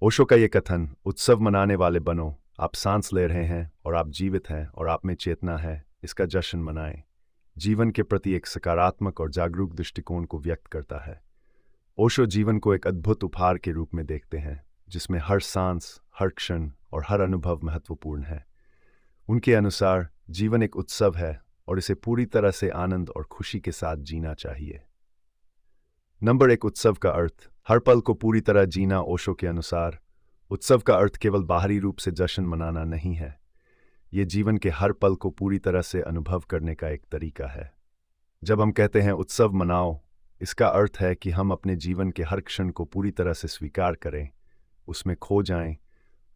ओशो का ये कथन, उत्सव मनाने वाले बनो, आप सांस ले रहे हैं और आप जीवित हैं और आप में चेतना है, इसका जश्न मनाएं, जीवन के प्रति एक सकारात्मक और जागरूक दृष्टिकोण को व्यक्त करता है। ओशो जीवन को एक अद्भुत उपहार के रूप में देखते हैं, जिसमें हर सांस, हर क्षण और हर अनुभव महत्वपूर्ण है। उनके अनुसार जीवन एक उत्सव है और इसे पूरी तरह से आनंद और खुशी के साथ जीना चाहिए। नंबर 1, उत्सव का अर्थ, हर पल को पूरी तरह जीना। ओशो के अनुसार उत्सव का अर्थ केवल बाहरी रूप से जश्न मनाना नहीं है, ये जीवन के हर पल को पूरी तरह से अनुभव करने का एक तरीका है। जब हम कहते हैं उत्सव मनाओ, इसका अर्थ है कि हम अपने जीवन के हर क्षण को पूरी तरह से स्वीकार करें, उसमें खो जाएं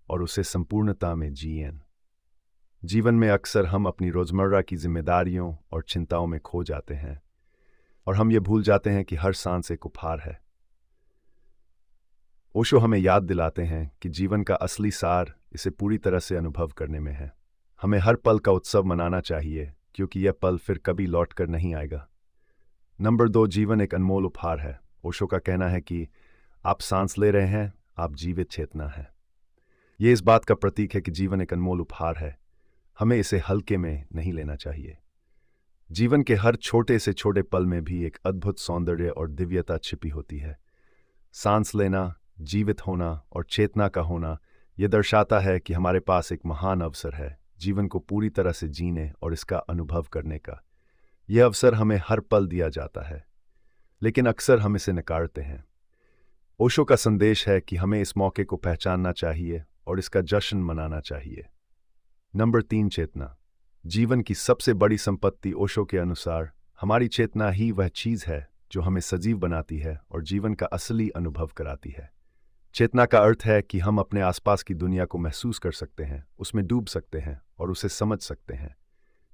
और उसे संपूर्णता में जिएं। जीवन में अक्सर हम अपनी रोजमर्रा की जिम्मेदारियों और चिंताओं में खो जाते हैं और हम ये भूल जाते हैं कि हर सांस एक उपहार है। ओशो हमें याद दिलाते हैं कि जीवन का असली सार इसे पूरी तरह से अनुभव करने में है। हमें हर पल का उत्सव मनाना चाहिए, क्योंकि यह पल फिर कभी लौट कर नहीं आएगा। नंबर 2, जीवन एक अनमोल उपहार है। ओशो का कहना है कि आप सांस ले रहे हैं, आप जीवित चेतना है। ये इस बात का प्रतीक है कि जीवन एक अनमोल उपहार है, हमें इसे हल्के में नहीं लेना चाहिए। जीवन के हर छोटे से छोटे पल में भी एक अद्भुत सौंदर्य और दिव्यता छिपी होती है। सांस लेना, जीवित होना और चेतना का होना यह दर्शाता है कि हमारे पास एक महान अवसर है जीवन को पूरी तरह से जीने और इसका अनुभव करने का। यह अवसर हमें हर पल दिया जाता है, लेकिन अक्सर हम इसे नकारते हैं। ओशो का संदेश है कि हमें इस मौके को पहचानना चाहिए और इसका जश्न मनाना चाहिए। नंबर 3, चेतना, जीवन की सबसे बड़ी संपत्ति। ओशो के अनुसार हमारी चेतना ही वह चीज है जो हमें सजीव बनाती है और जीवन का असली अनुभव कराती है। चेतना का अर्थ है कि हम अपने आसपास की दुनिया को महसूस कर सकते हैं, उसमें डूब सकते हैं और उसे समझ सकते हैं।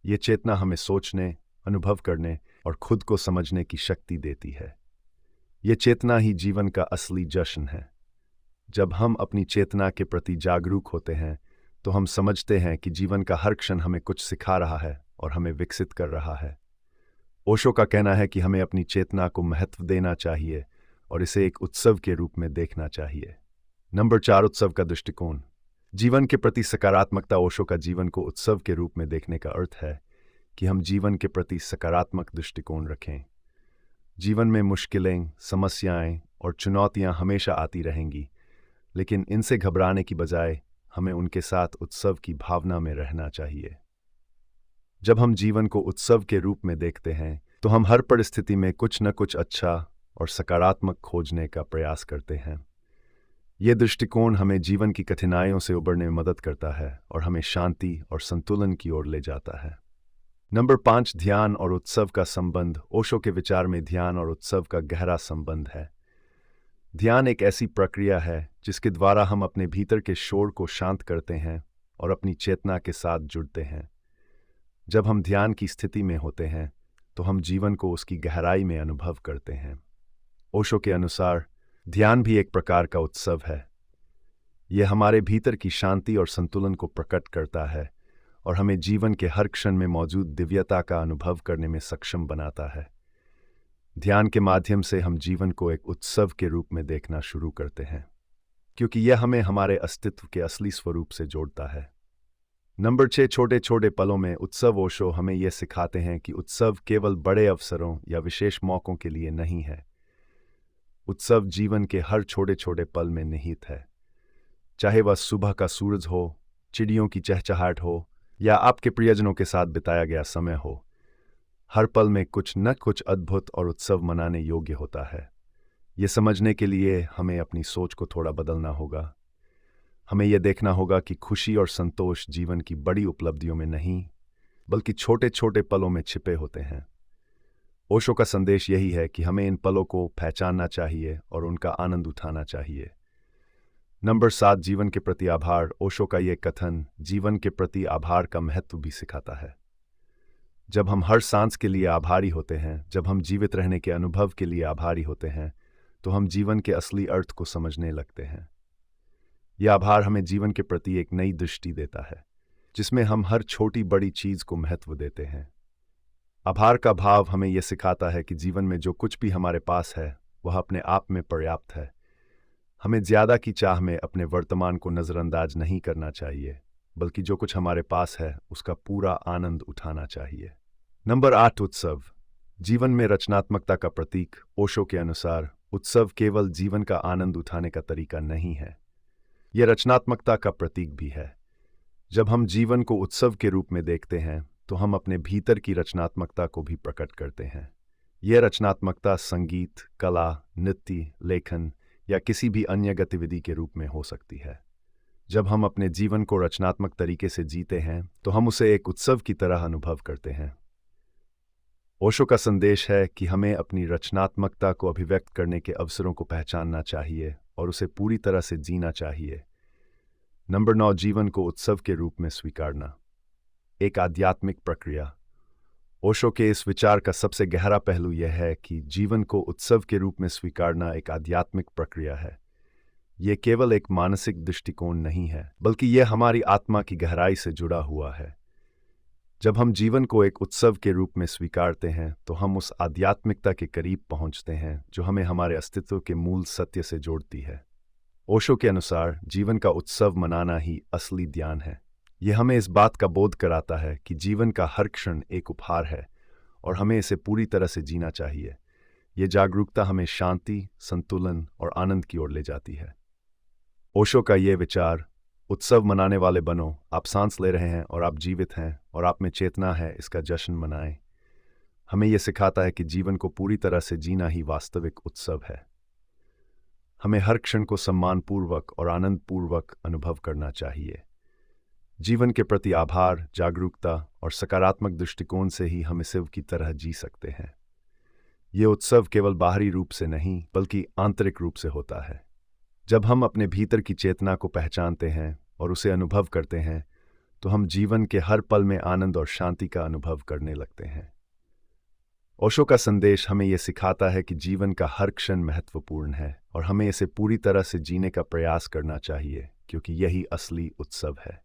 ये चेतना हमें सोचने, अनुभव करने और खुद को समझने की शक्ति देती है। ये चेतना ही जीवन का असली जश्न है। जब हम अपनी चेतना के प्रति जागरूक होते हैं, तो हम समझते हैं कि जीवन का हर क्षण हमें कुछ सिखा रहा है और हमें विकसित कर रहा है। ओशो का कहना है कि हमें अपनी चेतना को महत्व देना चाहिए और इसे एक उत्सव के रूप में देखना चाहिए। नंबर 4, उत्सव का दृष्टिकोण, जीवन के प्रति सकारात्मकता। ओशो का जीवन को उत्सव के रूप में देखने का अर्थ है कि हम जीवन के प्रति सकारात्मक दृष्टिकोण रखें। जीवन में मुश्किलें, समस्याएं और चुनौतियां हमेशा आती रहेंगी, लेकिन इनसे घबराने की बजाय हमें उनके साथ उत्सव की भावना में रहना चाहिए। जब हम जीवन को उत्सव के रूप में देखते हैं, तो हम हर परिस्थिति में कुछ न कुछ अच्छा और सकारात्मक खोजने का प्रयास करते हैं। यह दृष्टिकोण हमें जीवन की कठिनाइयों से उबरने में मदद करता है और हमें शांति और संतुलन की ओर ले जाता है। नंबर 5, ध्यान और उत्सव का संबंध। ओशो के विचार में ध्यान और उत्सव का गहरा संबंध है। ध्यान एक ऐसी प्रक्रिया है जिसके द्वारा हम अपने भीतर के शोर को शांत करते हैं और अपनी चेतना के साथ जुड़ते हैं। जब हम ध्यान की स्थिति में होते हैं, तो हम जीवन को उसकी गहराई में अनुभव करते हैं। ओशो के अनुसार ध्यान भी एक प्रकार का उत्सव है। यह हमारे भीतर की शांति और संतुलन को प्रकट करता है और हमें जीवन के हर क्षण में मौजूद दिव्यता का अनुभव करने में सक्षम बनाता है। ध्यान के माध्यम से हम जीवन को एक उत्सव के रूप में देखना शुरू करते हैं, क्योंकि यह हमें हमारे अस्तित्व के असली स्वरूप से जोड़ता है। नंबर 6, छोटे छोटे पलों में उत्सव। ओशो हमें यह सिखाते हैं कि उत्सव केवल बड़े अवसरों या विशेष मौकों के लिए नहीं है। उत्सव जीवन के हर छोटे छोटे पल में निहित है, चाहे वह सुबह का सूरज हो, चिड़ियों की चहचहाहट हो या आपके प्रियजनों के साथ बिताया गया समय हो। हर पल में कुछ न कुछ अद्भुत और उत्सव मनाने योग्य होता है। ये समझने के लिए हमें अपनी सोच को थोड़ा बदलना होगा। हमें यह देखना होगा कि खुशी और संतोष जीवन की बड़ी उपलब्धियों में नहीं, बल्कि छोटे छोटे पलों में छिपे होते हैं। ओशो का संदेश यही है कि हमें इन पलों को पहचानना चाहिए और उनका आनंद उठाना चाहिए। नंबर 7, जीवन के प्रति आभार। ओशो का यह कथन जीवन के प्रति आभार का महत्व भी सिखाता है। जब हम हर सांस के लिए आभारी होते हैं, जब हम जीवित रहने के अनुभव के लिए आभारी होते हैं, तो हम जीवन के असली अर्थ को समझने लगते हैं। यह आभार हमें जीवन के प्रति एक नई दृष्टि देता है, जिसमें हम हर छोटी बड़ी चीज को महत्व देते हैं। आभार का भाव हमें यह सिखाता है कि जीवन में जो कुछ भी हमारे पास है, वह अपने आप में पर्याप्त है। हमें ज्यादा की चाह में अपने वर्तमान को नजरअंदाज नहीं करना चाहिए, बल्कि जो कुछ हमारे पास है उसका पूरा आनंद उठाना चाहिए। नंबर 8, उत्सव। जीवन में रचनात्मकता का प्रतीक। ओशो के अनुसार उत्सव केवल जीवन का आनंद उठाने का तरीका नहीं है, यह रचनात्मकता का प्रतीक भी है। जब हम जीवन को उत्सव के रूप में देखते हैं तो हम अपने भीतर की रचनात्मकता को भी प्रकट करते हैं। यह रचनात्मकता संगीत, कला, नृत्य, लेखन या किसी भी अन्य गतिविधि के रूप में हो सकती है। जब हम अपने जीवन को रचनात्मक तरीके से जीते हैं तो हम उसे एक उत्सव की तरह अनुभव करते हैं। ओशो का संदेश है कि हमें अपनी रचनात्मकता को अभिव्यक्त करने के अवसरों को पहचानना चाहिए और उसे पूरी तरह से जीना चाहिए। नंबर 9, जीवन को उत्सव के रूप में स्वीकारना। एक आध्यात्मिक प्रक्रिया। ओशो के इस विचार का सबसे गहरा पहलू यह है कि जीवन को उत्सव के रूप में स्वीकारना एक आध्यात्मिक प्रक्रिया है। यह केवल एक मानसिक दृष्टिकोण नहीं है, बल्कि यह हमारी आत्मा की गहराई से जुड़ा हुआ है। जब हम जीवन को एक उत्सव के रूप में स्वीकारते हैं तो हम उस आध्यात्मिकता के करीब पहुंचते हैं जो हमें हमारे अस्तित्व के मूल सत्य से जोड़ती है। ओशो के अनुसार जीवन का उत्सव मनाना ही असली ध्यान है। यह हमें इस बात का बोध कराता है कि जीवन का हर क्षण एक उपहार है और हमें इसे पूरी तरह से जीना चाहिए। यह जागरूकता हमें शांति, संतुलन और आनंद की ओर ले जाती है। ओशो का यह विचार, उत्सव मनाने वाले बनो, आप सांस ले रहे हैं और आप जीवित हैं और आप में चेतना है, इसका जश्न मनाएं, हमें यह सिखाता है कि जीवन को पूरी तरह से जीना ही वास्तविक उत्सव है। हमें हर क्षण को सम्मानपूर्वक और आनंदपूर्वक अनुभव करना चाहिए। जीवन के प्रति आभार, जागरूकता और सकारात्मक दृष्टिकोण से ही हम शिव की तरह जी सकते हैं। ये उत्सव केवल बाहरी रूप से नहीं बल्कि आंतरिक रूप से होता है। जब हम अपने भीतर की चेतना को पहचानते हैं और उसे अनुभव करते हैं तो हम जीवन के हर पल में आनंद और शांति का अनुभव करने लगते हैं। ओशो का संदेश हमें यह सिखाता है कि जीवन का हर क्षण महत्वपूर्ण है और हमें इसे पूरी तरह से जीने का प्रयास करना चाहिए, क्योंकि यही असली उत्सव है।